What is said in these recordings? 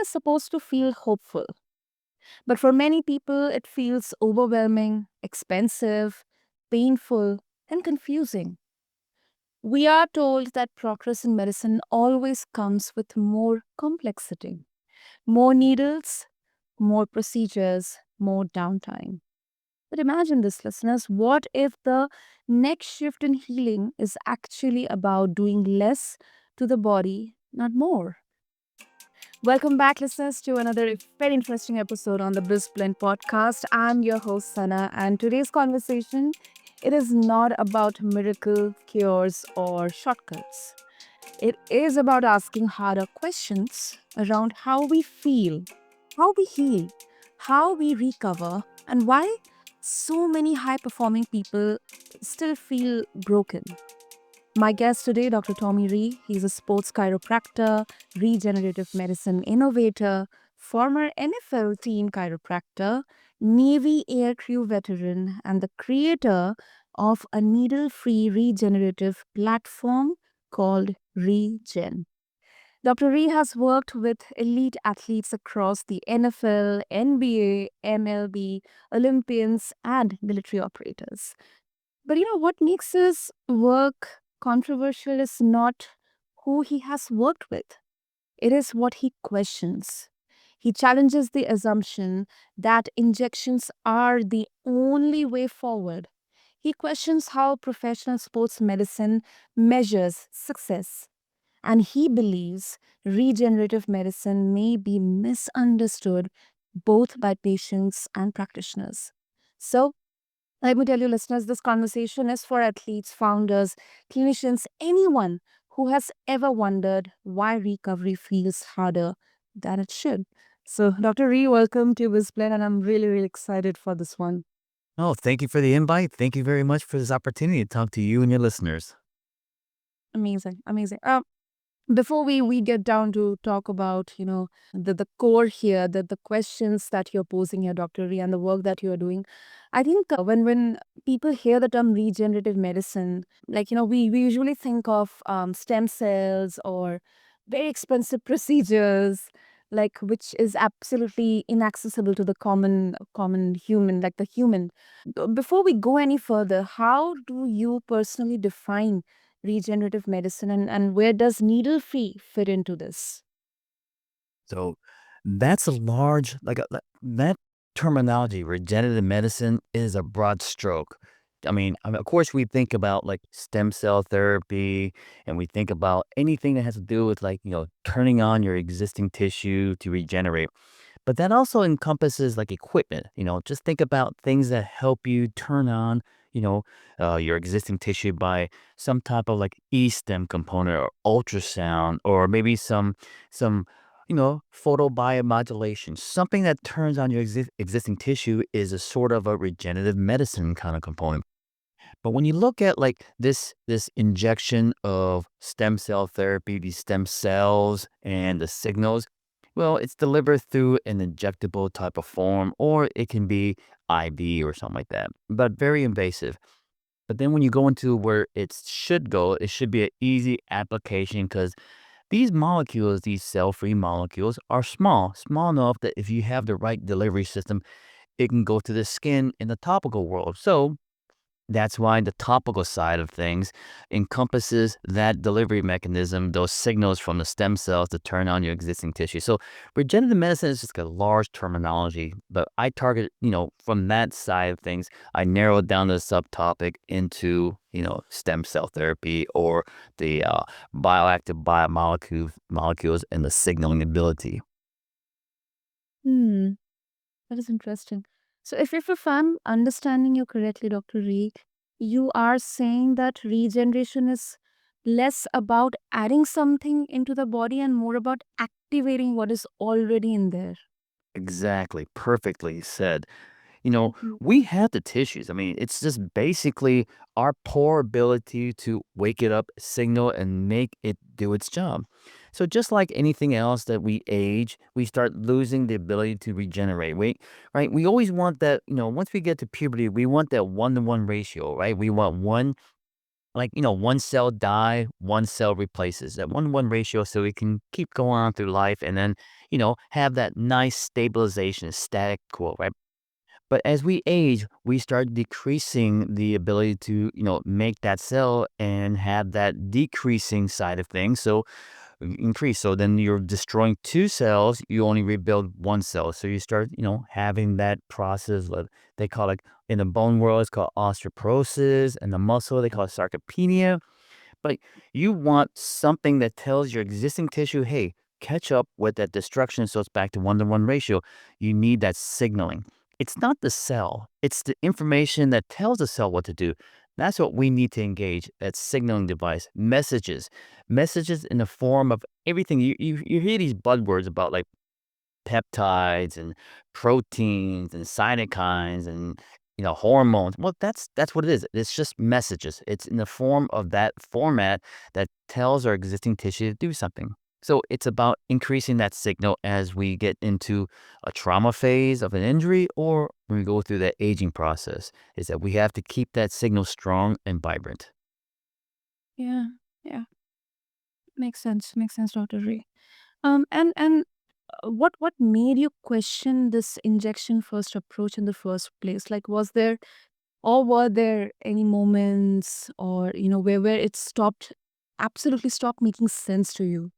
is supposed to feel hopeful. But for many people, it feels overwhelming, expensive, painful, and confusing. We are told that progress in medicine always comes with more complexity, more needles, more procedures, more downtime. But imagine this, listeners. What if the next shift in healing is actually about doing less to the body, not more? Welcome back, listeners, to another very interesting episode on the BizBlend podcast. I'm your host, Sana, and today's conversation, it is not about miracle cures or shortcuts. It is about asking harder questions around how we feel, how we heal, how we recover, and why so many high performing people still feel broken. My guest today, Dr. Tommy Rhee, he's a sports chiropractor, regenerative medicine innovator, former NFL team chiropractor, Navy aircrew veteran, and the creator of a needle free regenerative platform called Regen. Dr. Rhee has worked with elite athletes across the NFL, NBA, MLB, Olympians, and military operators. But what makes his work controversial is not who he has worked with, it is what he questions. He challenges the assumption that injections are the only way forward. He questions how professional sports medicine measures success. And he believes regenerative medicine may be misunderstood both by patients and practitioners. So, let me tell you, listeners, this conversation is for athletes, founders, clinicians, anyone who has ever wondered why recovery feels harder than it should. So, Dr. Rhee, welcome to BizBlend, and I'm really, really excited for this one. Oh, thank you for the invite. Thank you very much for this opportunity to talk to you and your listeners. Amazing, amazing. Before we get down to talk about the core here, the questions that you're posing here, Dr. Rhee, and the work that you're doing, I think when people hear the term regenerative medicine, like we usually think of stem cells or very expensive procedures, like which is absolutely inaccessible to the common human, like the human. Before we go any further, how do you personally define regenerative medicine, and where does needle free fit into this? So that's a large, that terminology, regenerative medicine, is a broad stroke. Of course, we think about like stem cell therapy and we think about anything that has to do with turning on your existing tissue to regenerate. But that also encompasses like equipment, just think about things that help you turn on, you know, your existing tissue by some type of like e-stem component or ultrasound, or maybe some, photobiomodulation. Something that turns on your existing tissue is a sort of a regenerative medicine kind of component. But when you look at like this injection of stem cell therapy, these stem cells and the signals, well, it's delivered through an injectable type of form, or it can be IV or something like that, but very invasive. But then when you go into where it should go, it should be an easy application because these molecules, these cell-free molecules, are small enough that if you have the right delivery system, it can go to the skin in the topical world. So that's why the topical side of things encompasses that delivery mechanism, those signals from the stem cells to turn on your existing tissue. So regenerative medicine is just a large terminology, but I target, from that side of things, I narrowed down the subtopic into, stem cell therapy or the bioactive molecules and the signaling ability. Hmm, that is interesting. So, if I'm understanding you correctly, Dr. Rhee, you are saying that regeneration is less about adding something into the body and more about activating what is already in there. Exactly. Perfectly said. You know, Mhm. we have the tissues. I mean, it's just basically our poor ability to wake it up, signal, and make it do its job. So just like anything else that we age, we start losing the ability to regenerate. Right? We always want that, once we get to puberty, we want that 1-to-1 ratio, right? We want one like, one cell die, one cell replaces that 1-1 ratio so we can keep going on through life and then, have that nice stabilization, static quo, right? But as we age, we start decreasing the ability to, make that cell and have that decreasing side of things. So increase. So then you're destroying two cells, you only rebuild one cell. So you start, having that process of, they call, like, in the bone world, it's called osteoporosis, and the muscle, they call it sarcopenia. But you want something that tells your existing tissue, hey, catch up with that destruction so it's back to 1-to-1 ratio. You need that signaling. It's not the cell, it's the information that tells the cell what to do. That's what we need to engage, that signaling device, messages. Messages in the form of everything. You hear these buzzwords about, like, peptides and proteins and cytokines and, hormones. Well, that's what it is. It's just messages. It's in the form of that format that tells our existing tissue to do something. So it's about increasing that signal as we get into a trauma phase of an injury or when we go through that aging process, is that we have to keep that signal strong and vibrant. Yeah, yeah, makes sense. Makes sense, Dr. Rhee. And what made you question this injection first approach in the first place? Like, was there or were there any moments or where it stopped, absolutely stopped making sense to you?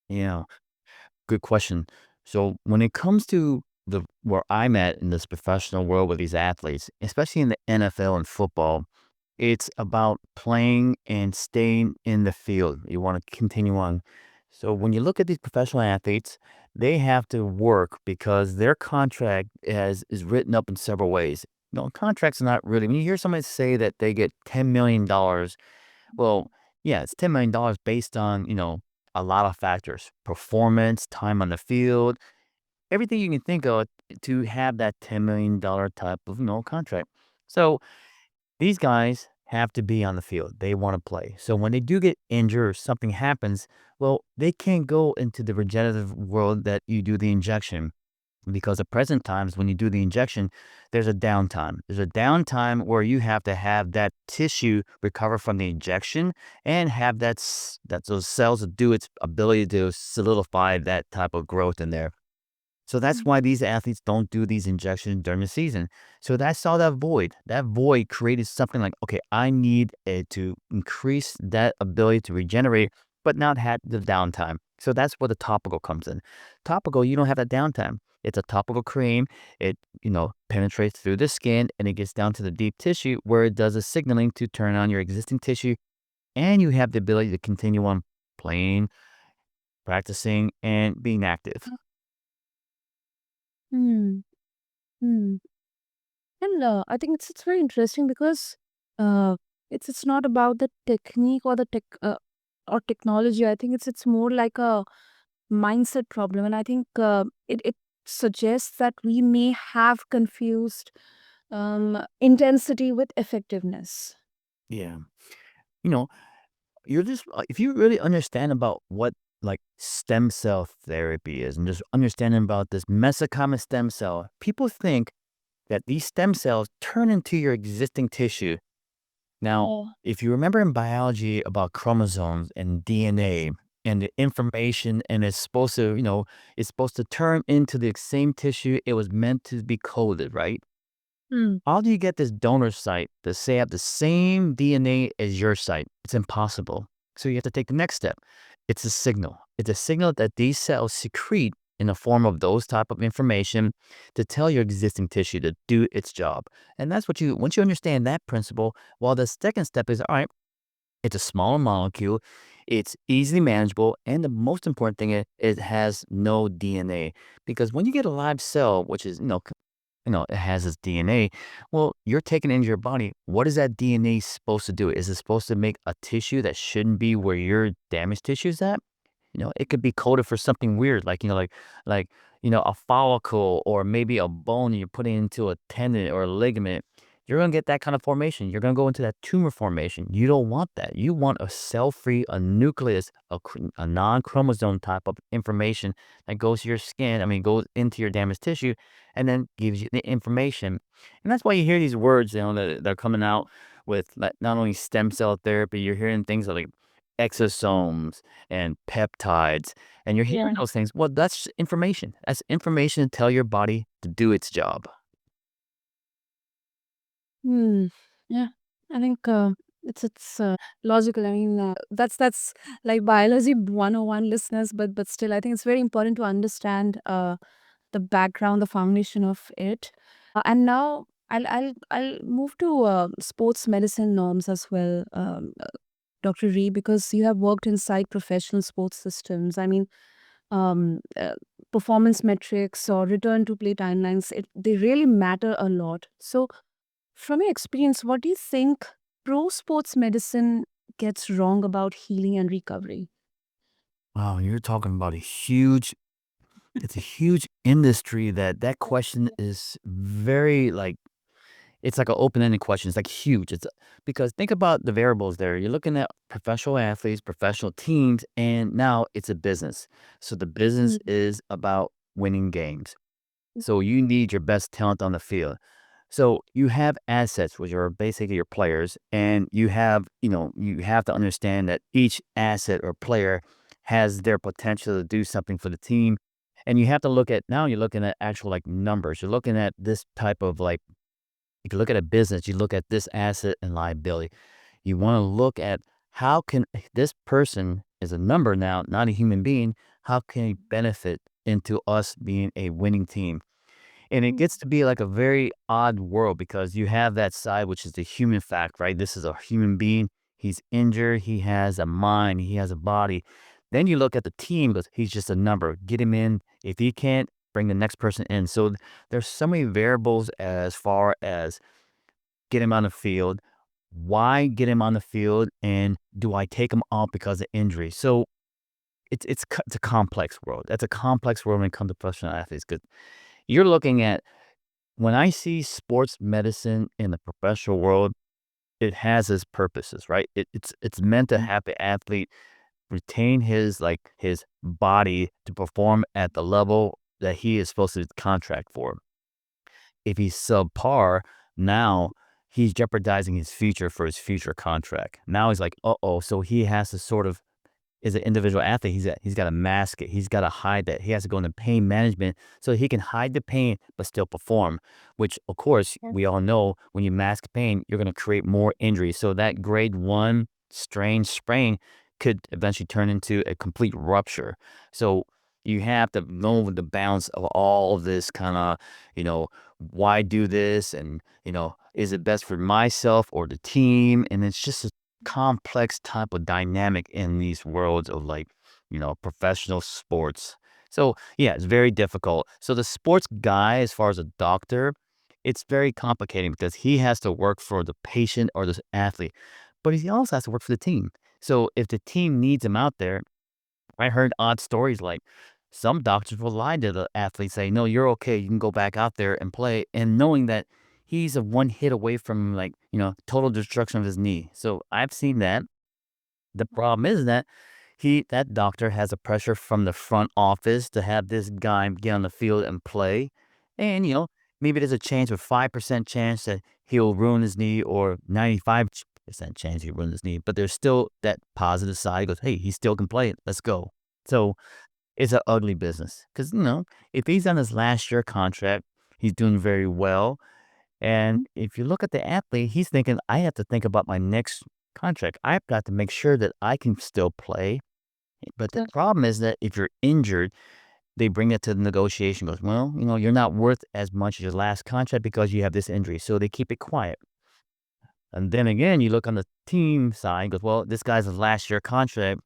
Yeah. Good question. So when it comes to the where I'm at in this professional world with these athletes, especially in the NFL and football, it's about playing and staying in the field. You want to continue on. So when you look at these professional athletes, they have to work because their contract is written up in several ways. Contracts are not really. When you hear somebody say that they get $10 million, well, yeah, it's $10 million based on, a lot of factors: performance, time on the field, everything you can think of to have that $10 million type of, contract. So these guys have to be on the field. They want to play. So when they do get injured or something happens, well, they can't go into the regenerative world that you do the injection, because at present times when you do the injection, there's a downtime. There's a downtime where you have to have that tissue recover from the injection and have that those cells do its ability to solidify that type of growth in there. So that's Mm. why these athletes don't do these injections during the season. So that saw that void. That void created something like, okay, I need to increase that ability to regenerate, but not have the downtime. So that's where the topical comes in. Topical, you don't have that downtime. It's a topical cream. It, penetrates through the skin and it gets down to the deep tissue where it does a signaling to turn on your existing tissue. And you have the ability to continue on playing, practicing, and being active. Hmm. Hmm. And I think it's very interesting because uh, it's not about the technique or the tech or technology. I think it's more like a mindset problem, and I think it suggests that we may have confused intensity with effectiveness. Yeah. You know, you're just if you really understand about what, like, stem cell therapy is and just understanding about this mesenchymal stem cell, people think that these stem cells turn into your existing tissue. Now, Oh. if you remember in biology about chromosomes and DNA and the information, and it's supposed to, it's supposed to turn into the same tissue it was meant to be coded, right? Hmm. How do you get this donor site to say have the same DNA as your site? It's impossible. So you have to take the next step. It's a signal. It's a signal that these cells secrete in the form of those type of information to tell your existing tissue to do its job. And that's what you, once you understand that principle, well, the second step is, all right, it's a smaller molecule, it's easily manageable, and the most important thing, it has no DNA. Because when you get a live cell, which is, it has its DNA. Well, you're taking it into your body. What is that DNA supposed to do? Is it supposed to make a tissue that shouldn't be where your damaged tissue is at? It could be coded for something weird, like, like, a follicle or maybe a bone you're putting into a tendon or a ligament. You're going to get that kind of formation. You're going to go into that tumor formation. You don't want that. You want a cell-free, a nucleus, a non-chromosome type of information that goes to your skin, goes into your damaged tissue and then gives you the information. And that's why you hear these words, that are coming out. with like, not only stem cell therapy, you're hearing things like exosomes and peptides, and you're hearing Yeah. those things. Well, that's information. That's information to tell your body to do its job. Hmm. Yeah. I think it's logical. I mean, that's like biology 101 listeners, but still, I think it's very important to understand the background, the foundation of it. And now I'll move to sports medicine norms as well, Dr. Rhee, because you have worked inside professional sports systems. I mean, um, uh, performance metrics or return to play timelines, they really matter a lot. So, from your experience, what do you think pro sports medicine gets wrong about healing and recovery? Wow, you're talking about a huge it's a huge industry that question is very like it's like an open-ended question. It's like huge. It's because think about the variables there. You're looking at professional athletes, professional teams, and now it's a business. So the business Mm. is about winning games. So you need your best talent on the field. So you have assets, which are basically your players, and you have to understand that each asset or player has their potential to do something for the team. And you have to look at now you're looking at actual like numbers. You're looking at this type of like if you look at a business, you look at this asset and liability. You want to look at how can this person is a number now, not a human being, how can he benefit into us being a winning team? And it Mm. gets to be like a very odd world because you have that side, which is the human fact, right? This is a human being. He's injured. He has a mind. He has a body. Then you look at the team, but he's just a number. Get him in. If he can't, bring the next person in. So there's so many variables as far as get him on the field. Why get him on the field? And do I take him off because of injury? So it's a complex world. That's a complex world when it comes to professional athletes because you're looking at when I see sports medicine in the professional world, it has its purposes, right? It's meant to Mm. have the athlete retain his body to perform at the level that he is supposed to contract for. If he's subpar, now he's jeopardizing his future for his future contract. Now he's like, uh-oh, so he has to sort of is an individual athlete, he's got to mask it. He's got to hide that. He has to go into pain management so he can hide the pain but still perform. Which, of course, Yeah. we all know when you mask pain, you're going to create more injuries. So that grade one strain sprain could eventually turn into a complete rupture. So you have to know the balance of all of this kind of, why do this, and is it best for myself or the team? And it's just complex type of dynamic in these worlds of like, professional sports. So yeah, it's very difficult. So the sports guy, as far as a doctor, it's very complicated because he has to work for the patient or the athlete, but he also has to work for the team. So if the team needs him out there, I heard odd stories like some doctors will lie to the athlete, say, no, you're okay. You can go back out there and play. And knowing that he's a one hit away from like, total destruction of his knee. So I've seen that. The problem is that that doctor has a pressure from the front office to have this guy get on the field and play. And, maybe there's a chance with 5% chance that he'll ruin his knee or 95% chance he'll ruin his knee. But there's still that positive side. He goes, hey, he still can play it. Let's go. So it's an ugly business because, if he's on his last year contract, he's doing very well. And if you look at the athlete, he's thinking, I have to think about my next contract. I've got to make sure that I can still play. But the Yeah. problem is that if you're injured, they bring it to the negotiation. Goes, well, you're not worth as much as your last contract because you have this injury. So they keep it quiet. And then again, you look on the team side, goes, well, this guy's his last year contract.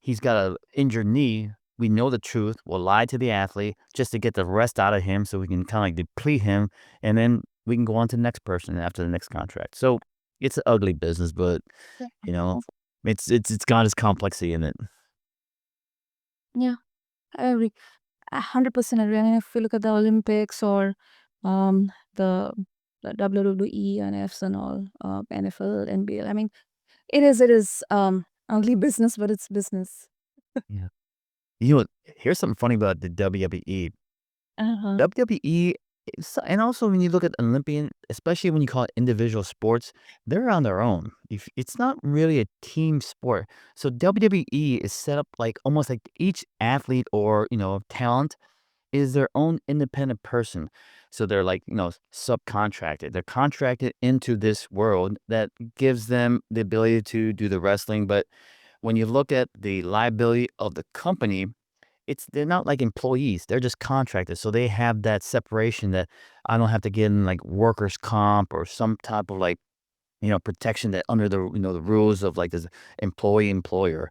He's got an injured knee. We know the truth. We'll lie to the athlete just to get the rest out of him so we can kind of like deplete him. And then we can go on to the next person after the next contract. So it's an ugly business, but you know, it's got its complexity in it. Yeah, I agree. 100% agree. And if you look at the Olympics or um, the, the WWE and Fs and all, NFL, NBL, I mean, it is ugly business, but it's business. Yeah. Here's something funny about the WWE. Uh-huh. WWE And also when you look at Olympian, especially when you call it individual sports, they're on their own. If it's not really a team sport. So WWE is set up like almost like each athlete or, talent is their own independent person. So they're like, subcontracted. They're contracted into this world that gives them the ability to do the wrestling. But when you look at the liability of the company, they're not like employees. They're just contractors. So they have that separation that I don't have to get in like workers' comp or some type of like, protection that under the rules of like this employee employer.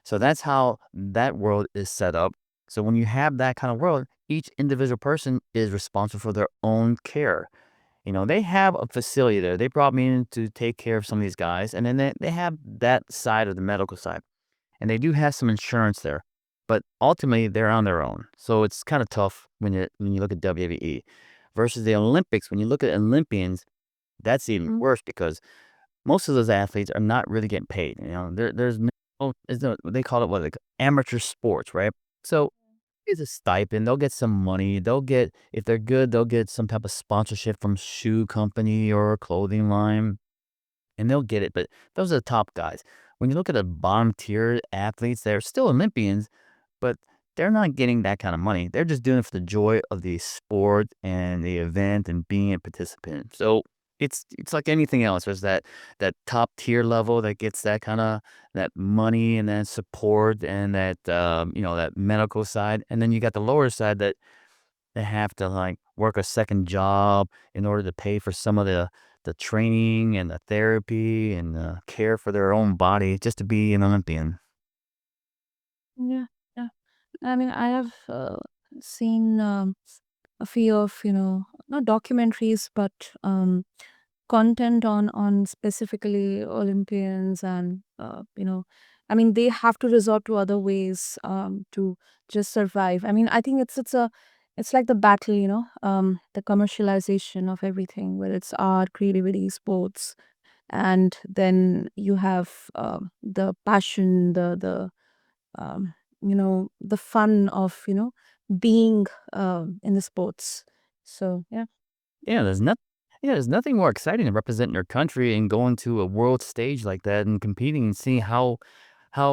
So that's how that world is set up. So when you have that kind of world, each individual person is responsible for their own care. They have a facility there. They brought me in to take care of some of these guys, and then they have that side of the medical side. And they do have some insurance there. But ultimately, they're on their own. So it's kind of tough when you look at WWE versus the Olympics. When you look at Olympians, that's even Mm. worse because most of those athletes are not really getting paid. There's no, they call it what like amateur sports, right? So it's a stipend. They'll get some money. They'll get if they're good, they'll get some type of sponsorship from shoe company or clothing line, and they'll get it. But those are the top guys. When you look at the bottom tier athletes, they're still Olympians, but they're not getting that kind of money. They're just doing it for the joy of the sport and the event and being a participant. So it's like anything else. There's that top tier level that gets that kind of that money and that support and that that medical side, and then you got the lower side that they have to like work a second job in order to pay for some of the training and the therapy and the care for their own body just to be an Olympian. Yeah, yeah. I mean, I have seen a few of, not documentaries, but content on specifically Olympians, and I mean, they have to resort to other ways to just survive. I mean, I think it's like the battle, the commercialization of everything, whether it's art, creativity, sports, and then you have the passion, the the fun of being in the sports. So yeah. Yeah, there's nothing more exciting than representing your country and going to a world stage like that and competing and seeing how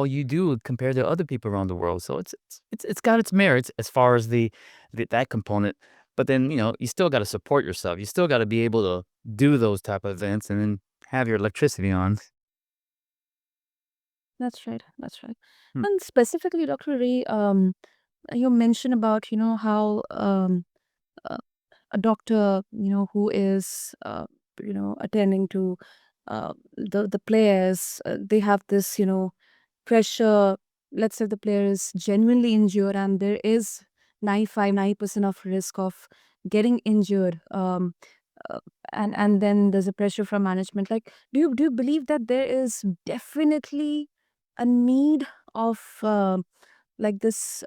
you do compared to other people around the world. So it's got its merits as far as that component. But then, you still got to support yourself. You still got to be able to do those type of events and then have your electricity on. That's right. That's right. Hmm. And specifically, Dr. Rhee, you mentioned about how uh, a doctor, who is attending to the players, they have this pressure. Let's say the player is genuinely injured, and there is 95-90% of risk of getting injured. Uh, and then there's a pressure from management. Like, do you believe that there is definitely a need of like this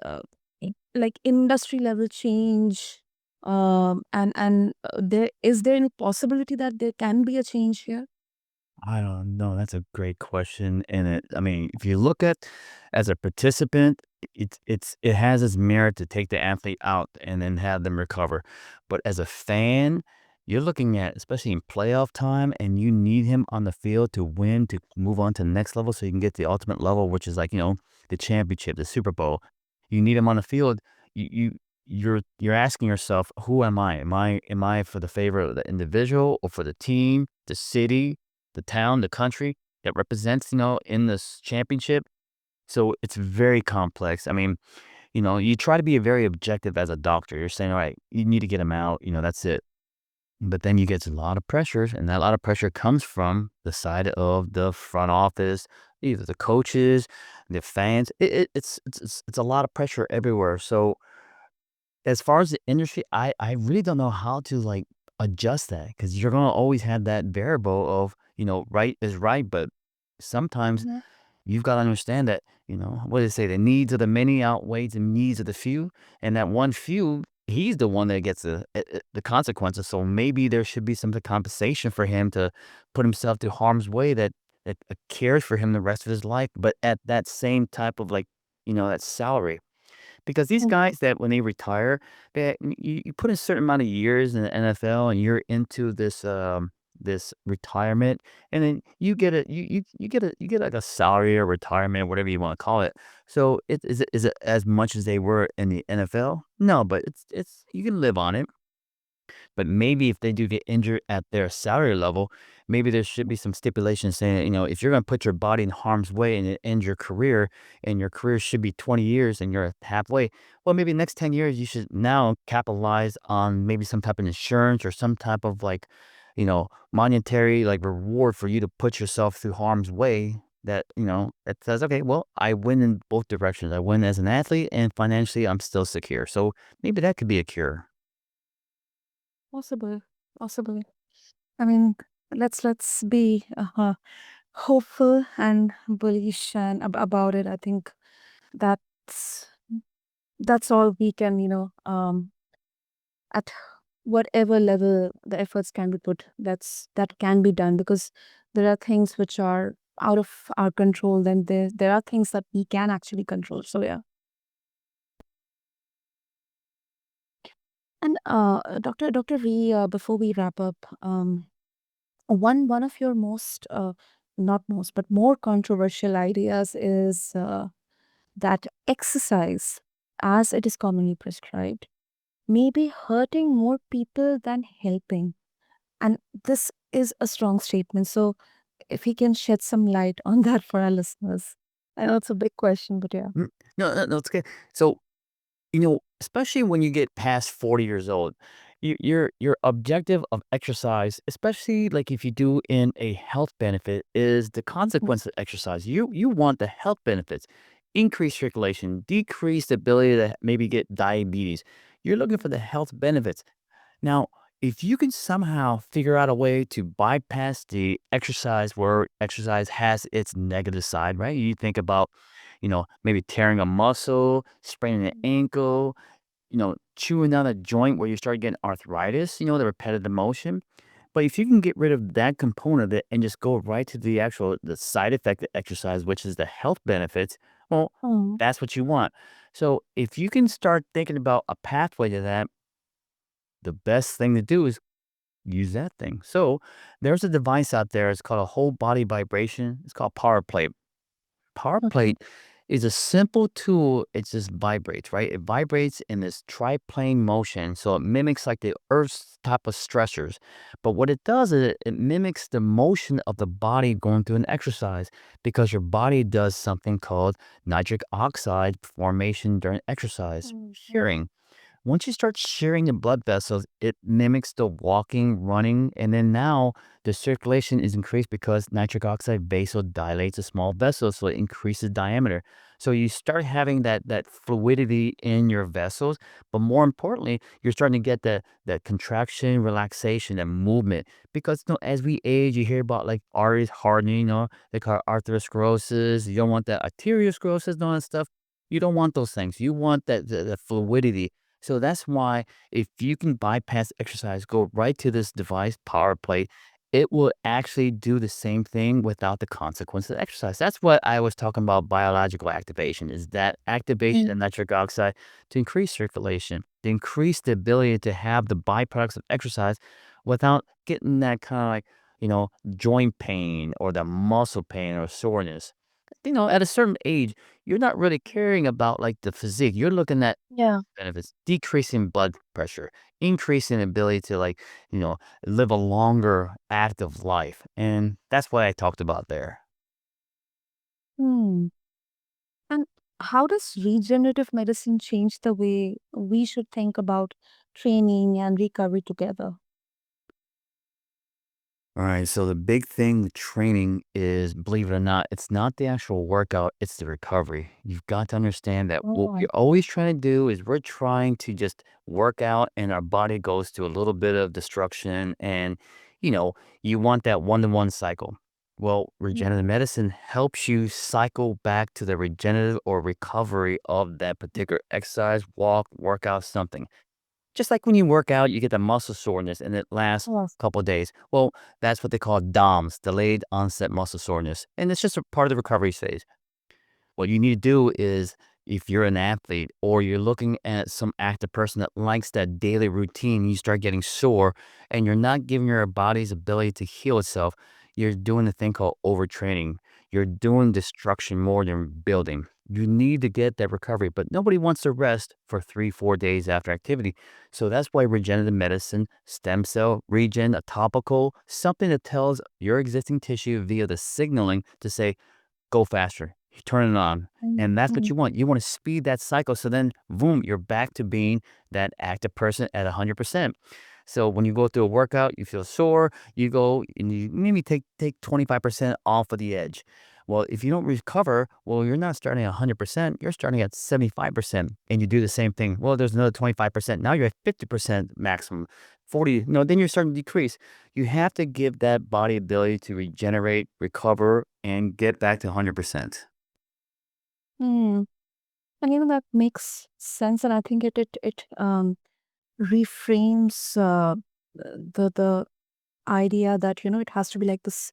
like industry level change, and there any possibility that there can be a change here? I don't know. That's a great question. And I mean, if you look at as a participant, it has its merit to take the athlete out and then have them recover. But as a fan, you're looking at, especially in playoff time, and you need him on the field to win, to move on to the next level so you can get the ultimate level, which is like, the championship, the Super Bowl. You need him on the field. You're asking yourself, who am I? Am I for the favor of the individual or for the team, the city, the town, the country that represents, in this championship. So it's very complex. I mean, you try to be very objective as a doctor. You're saying, all right, you need to get him out, that's it. But then you get a lot of pressures, and that lot of pressure comes from the side of the front office, either the coaches, the fans. It's a lot of pressure everywhere. So as far as the industry, I really don't know how to, like, adjust that because 'cause you're gonna always have that variable of, right is right, but sometimes Mhm. you've gotta understand that, what do they say? The needs of the many outweighs the needs of the few, and that one few, he's the one that gets the consequences, so maybe there should be some compensation for him to put himself to harm's way that cares for him the rest of his life, but at that same type of, like, that salary. Because these Mm. guys that when they retire, you put a certain amount of years in the NFL and you're into this retirement, and then you get like a salary or retirement, whatever you want to call it. So is it as much as they were in the NFL? No, but it's you can live on it. But maybe if they do get injured at their salary level, maybe there should be some stipulations saying, if you're going to put your body in harm's way and it ends your career, and your career should be 20 years and you're halfway, well, maybe the next 10 years you should now capitalize on maybe some type of insurance or some type of like, monetary like reward for you to put yourself through harm's way that, that says, okay, well, I win in both directions. I win as an athlete and financially I'm still secure. So maybe that could be a cure. Possible, possible. I mean, let's be hopeful and bullish and about it. I think that's that's all we can, at whatever level the efforts can be put, that can be done, because there are things which are out of our control. Then there are things that we can actually control. So yeah. And Dr. Rhee, before we wrap up, one of your most not most but more controversial ideas is that exercise, as it is commonly prescribed, may be hurting more people than helping. And this is a strong statement. So if he can shed some light on that for our listeners. I know it's a big question, but yeah. Mm, no, it's good. So, especially when you get past 40 years old, your objective of exercise, especially like if you do in a health benefit, is the Mhm. consequence of exercise. You want the health benefits, increase circulation, decrease the ability to maybe get diabetes. You're looking for the health benefits. Now, if you can somehow figure out a way to bypass the exercise where exercise has its negative side, right? You think about, maybe tearing a muscle, spraining an ankle, chewing down a joint where you start getting arthritis, the repetitive motion. But if you can get rid of that component of it and just go right to the side effect of exercise, which is the health benefits, well, Mm. that's what you want. So if you can start thinking about a pathway to that, the best thing to do is use that thing. So there's a device out there. It's called a whole body vibration. It's called Power Plate. Power Okay. Plate is a simple tool. It just vibrates, right? It vibrates in this triplane motion. So it mimics like the Earth's type of stressors. But what it does is it mimics the motion of the body going through an exercise, because your body does something called nitric oxide formation during exercise. Mm. Shearing. Once you start shearing the blood vessels, it mimics the walking, running, and then now the circulation is increased because nitric oxide vasodilates a small vessel, so it increases diameter. So you start having that fluidity in your vessels, but more importantly, you're starting to get the contraction, relaxation, and movement. Because as we age, you hear about like arteries hardening, they call it arteriosclerosis. You don't want that arteriosclerosis and all that stuff. You don't want those things. You want that the fluidity. So that's why if you can bypass exercise, go right to this device, Power Plate, it will actually do the same thing without the consequence of exercise. That's what I was talking about biological activation, is that activation of Mm. nitric oxide to increase circulation, to increase the ability to have the byproducts of exercise without getting that kind of like, joint pain or the muscle pain or soreness. At a certain age, you're not really caring about like the physique. You're looking at Yeah. benefits, decreasing blood pressure, increasing ability to like, you know, live a longer active life. And that's what I talked about there. Hmm. And how does regenerative medicine change the way we should think about training and recovery together? All right. So the big thing with training is, believe it or not, it's not the actual workout, it's the recovery. You've got to understand that what we're Oh. always trying to do is we're trying to just work out and our body goes through a little bit of destruction. And, you want that one-to-one cycle. Well, regenerative Mm. medicine helps you cycle back to the regenerative or recovery of that particular exercise, walk, workout, something. Just like when you work out, you get the muscle soreness and it lasts Yes. a couple of days. Well, that's what they call DOMS, delayed onset muscle soreness. And it's just a part of the recovery phase. What you need to do is if you're an athlete or you're looking at some active person that likes that daily routine, you start getting sore and you're not giving your body's ability to heal itself, you're doing a thing called overtraining. You're doing destruction more than building. You need to get that recovery, but nobody wants to rest for 3, 4 days after activity. So that's why regenerative medicine, stem cell, regen, a topical, something that tells your existing tissue via the signaling to say, go faster. You turn it on. And that's what Mm-hmm. you want. You want to speed that cycle. So then, boom, you're back to being that active person at 100%. So when you go through a workout, you feel sore, you go and you maybe take 25% off of the edge. Well, if you don't recover, well, you're not starting at 100%, you're starting at 75%. And you do the same thing. Well, there's another 25%. Now you're at 50% maximum. 40, no, then you're starting to decrease. You have to give that body ability to regenerate, recover, and get back to 100%. Hmm. And that makes sense, and I think it reframes the idea that it has to be like this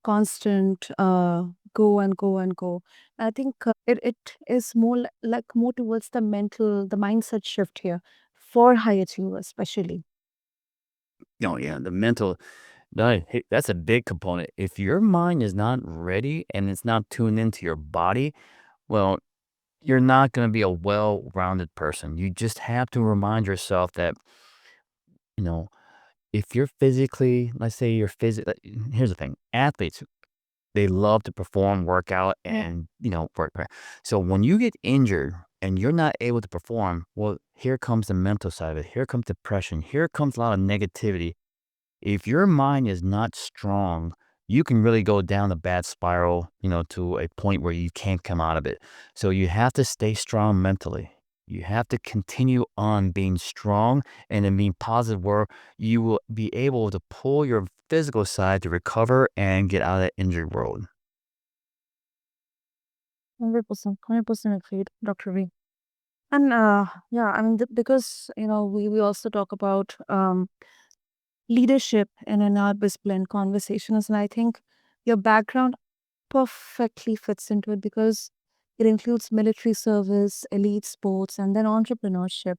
constant go and go and go. I think it is more like more towards the mindset shift here for high achievers, especially. Oh, yeah, the mental, hey, that's a big component. If your mind is not ready and it's not tuned into your body, well, you're not going to be a well-rounded person. You just have to remind yourself that, you know, if you're physically, let's say you're physically, here's the thing, athletes, they love to perform, work out, Yeah. and, work. Right? So when you get injured and you're not able to perform, well, here comes the mental side of it. Here comes depression. Here comes a lot of negativity. If your mind is not strong, you can really go down a bad spiral, to a point where you can't come out of it. So you have to stay strong mentally. You have to continue on being strong and then being positive, where you will be able to pull your physical side to recover and get out of that injured world. 100%, 100% agreed, Dr. V. And yeah, I mean, because we also talk about leadership in our BizBlend conversations, and I think your background perfectly fits into it because it includes military service, elite sports, and then entrepreneurship.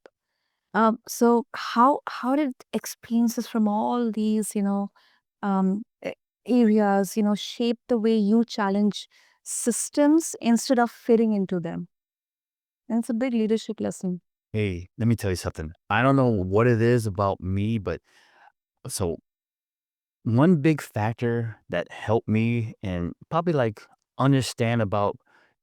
So how did experiences from all these areas shape the way you challenge systems instead of fitting into them? And it's a big leadership lesson. Hey, let me tell you something. I don't know what it is about me, but so one big factor that helped me and probably like understand about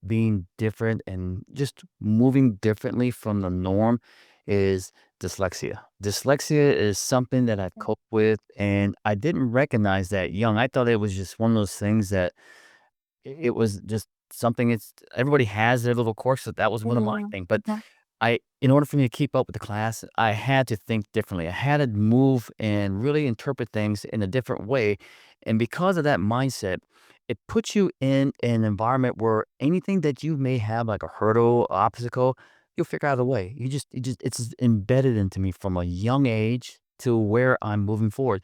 being different and just moving differently from the norm is dyslexia. Dyslexia is something that I cope with, and I didn't recognize that young. I thought it was just one of those things that it was just something. It's everybody has their little quirks, so that was one of my Yeah. things. But Okay. in order for me to keep up with the class, I had to think differently. I had to move and really interpret things in a different way. And because of that mindset, it puts you in an environment where anything that you may have, like a hurdle, obstacle, you'll figure out a way. It's just embedded into me from a young age to where I'm moving forward.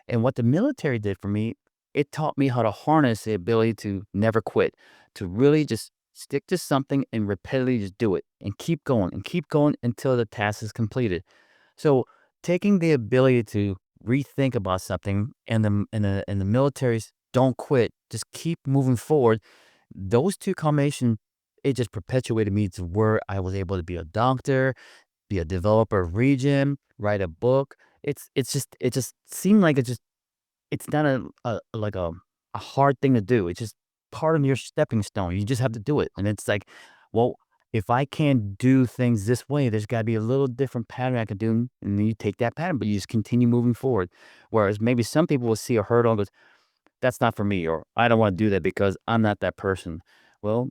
And what the military did for me, it taught me how to harness the ability to never quit, to really just stick to something and repeatedly just do it and keep going until the task is completed. So taking the ability to rethink about something and the military's don't quit, just keep moving forward. Those two combinations, it just perpetuated me to where I was able to be a doctor, be a developer of Regen, write a book. It just seemed like it's not a hard thing to do. It's just part of your stepping stone. You just have to do it. And it's like, well, if I can't do things this way, there's got to be a little different pattern I could do. And then you take that pattern, but you just continue moving forward. Whereas maybe some people will see a hurdle and goes, that's not for me, or I don't want to do that because I'm not that person. Well,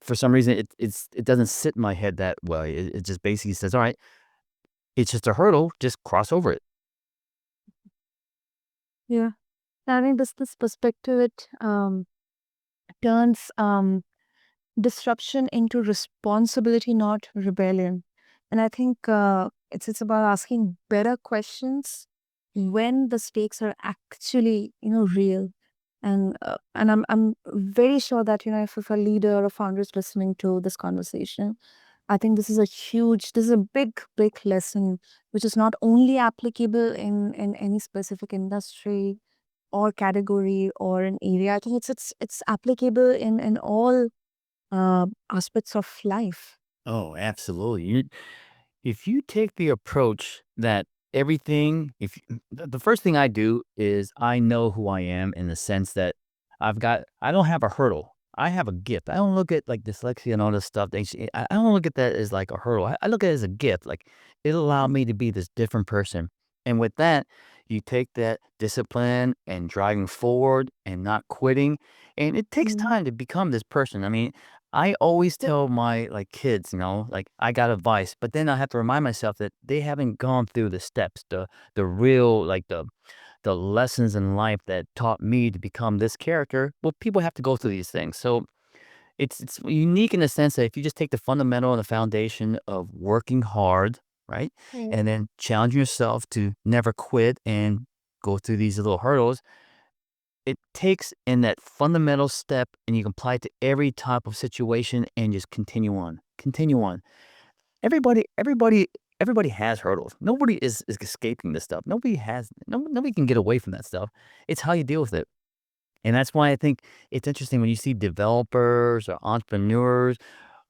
for some reason, it doesn't sit in my head that way. It just basically says, all right, it's just a hurdle, just cross over it. Yeah. I think this perspective it turns disruption into responsibility, not rebellion. And I think it's about asking better questions when the stakes are actually real. And I'm very sure that, if a leader or a founder is listening to this conversation, I think this is a big lesson, which is not only applicable in any specific industry or category or an area. I think it's applicable in all aspects of life. Oh, absolutely. If you take the approach that everything, the first thing I do is I know who I am in the sense that I don't have a hurdle. I have a gift. I don't look at like dyslexia and all this stuff. I don't look at that as like a hurdle. I look at it as a gift. Like it'll allow me to be this different person. And with that, you take that discipline and driving forward and not quitting. And it takes Mhm. time to become this person. I mean, I always tell my, like, kids, like, I got advice, but then I have to remind myself that they haven't gone through the steps, the real, like, the lessons in life that taught me to become this character. Well, people have to go through these things. So it's unique in the sense that if you just take the fundamental and the foundation of working hard, right? Right. And then challenge yourself to never quit and go through these little hurdles, it takes in that fundamental step and you can apply it to every type of situation and just continue on. Continue on. Everybody, everybody, everybody has hurdles. Nobody is escaping this stuff. Nobody can get away from that stuff. It's how you deal with it. And that's why I think it's interesting when you see developers or entrepreneurs,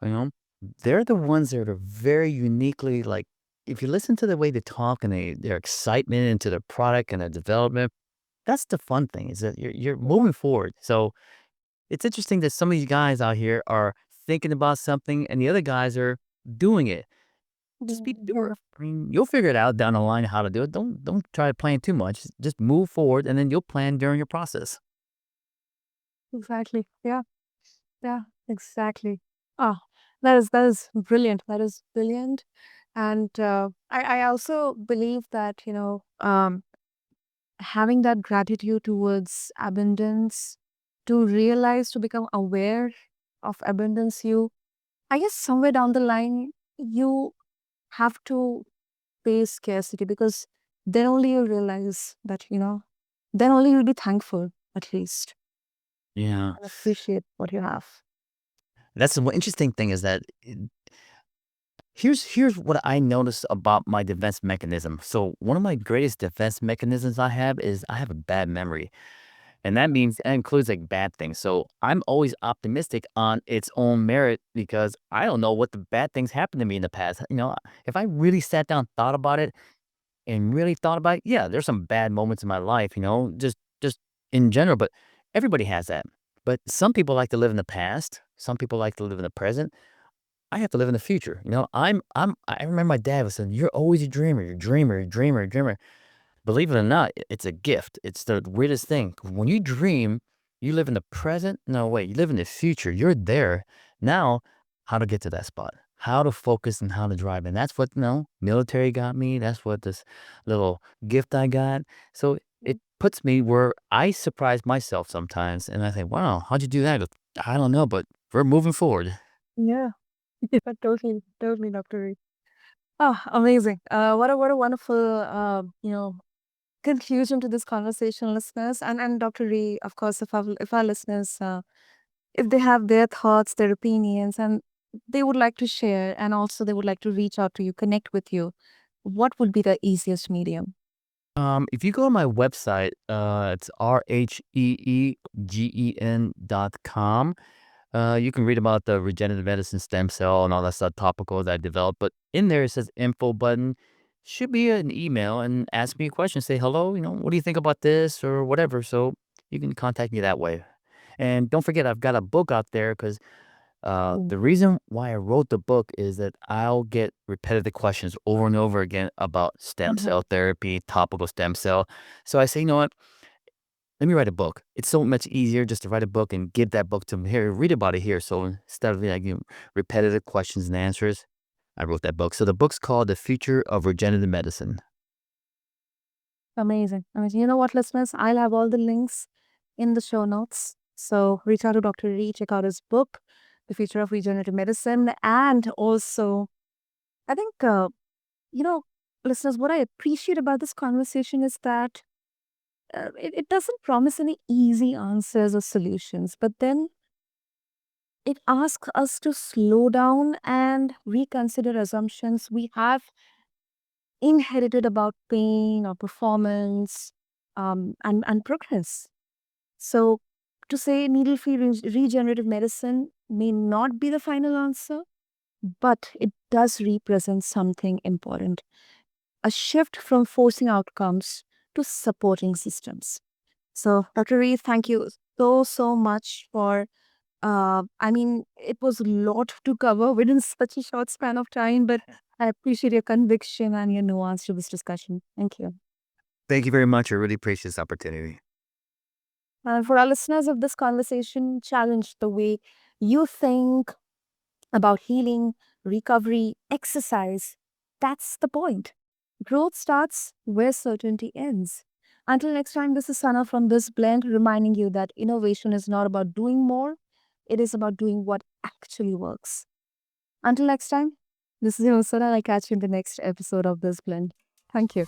you know, they're the ones that are very uniquely like if you listen to the way they talk and their excitement into their product and their development, that's the fun thing is that you're Yeah. moving forward. So it's interesting that some of these guys out here are thinking about something and the other guys are doing it. Just be the doer. I mean, you'll figure it out down the line how to do it. Don't try to plan too much. Just move forward and then you'll plan during your process. Exactly. Yeah. Yeah. Exactly. Ah, that is brilliant. That is brilliant. And I also believe that, having that gratitude towards abundance, to realize, to become aware of abundance, I guess somewhere down the line, you have to face scarcity, because then only you realize that, then only you'll be thankful, at least, Yeah. and appreciate what you have. That's the one interesting thing is that here's what I noticed about my defense mechanism. So one of my greatest defense mechanisms I have is I have a bad memory. And that means that includes like bad things. So I'm always optimistic on its own merit because I don't know what the bad things happened to me in the past. If I really sat down, thought about it, and really thought about it, yeah, there's some bad moments in my life, just in general, but everybody has that. But some people like to live in the past. Some people like to live in the present. I have to live in the future. I remember my dad was saying, "You're always a dreamer. You're a dreamer, a dreamer, a dreamer." Believe it or not, it's a gift. It's the weirdest thing. When you dream, you live in the present. No, wait, you live in the future. You're there. Now, how to get to that spot, how to focus and how to drive. And that's what, military got me. That's what this little gift I got. So it puts me where I surprise myself sometimes. And I think, wow, how'd you do that? He goes, I don't know, but we're moving forward. Yeah, totally, totally, Dr. Rhee. Oh, amazing. What a wonderful, conclusion to this conversation, listeners. And Dr. Rhee, of course, if our listeners, if they have their thoughts, their opinions, and they would like to share, and also they would like to reach out to you, connect with you, what would be the easiest medium? If you go to my website, it's RHEEGEN.com. You can read about the regenerative medicine stem cell and all that stuff, topical that I developed. But in there, it says info button. Should be an email and ask me a question. Say hello. What do you think about this or whatever? So you can contact me that way. And don't forget, I've got a book out there because Mm. the reason why I wrote the book is that I'll get repetitive questions over and over again about stem Mhm. cell therapy, topical stem cell. So I say, you know what? Let me write a book. It's so much easier just to write a book and give that book to them here, read about it here. So instead of like repetitive questions and answers, I wrote that book. So the book's called The Future of Regenerative Medicine. Amazing. Amazing. You know what, listeners? I'll have all the links in the show notes. So reach out to Dr. Rhee, check out his book, The Future of Regenerative Medicine. And also, I think, you know, listeners, what I appreciate about this conversation is that it doesn't promise any easy answers or solutions, but then it asks us to slow down and reconsider assumptions we have inherited about pain or performance, and progress. So, to say needle free regenerative medicine may not be the final answer, but it does represent something important, a shift from forcing outcomes to supporting systems. So, Dr. Rhee, thank you so much for. It was a lot to cover within such a short span of time, but I appreciate your conviction and your nuance to this discussion. Thank you. Thank you very much. I really appreciate this opportunity. For our listeners of this conversation, challenge the way you think about healing, recovery, exercise. That's the point. Growth starts where certainty ends. Until next time, this is Sana from BizBlend reminding you that innovation is not about doing more, it is about doing what actually works. Until next time, this is Sana. I'll catch you in the next episode of BizBlend. Thank you.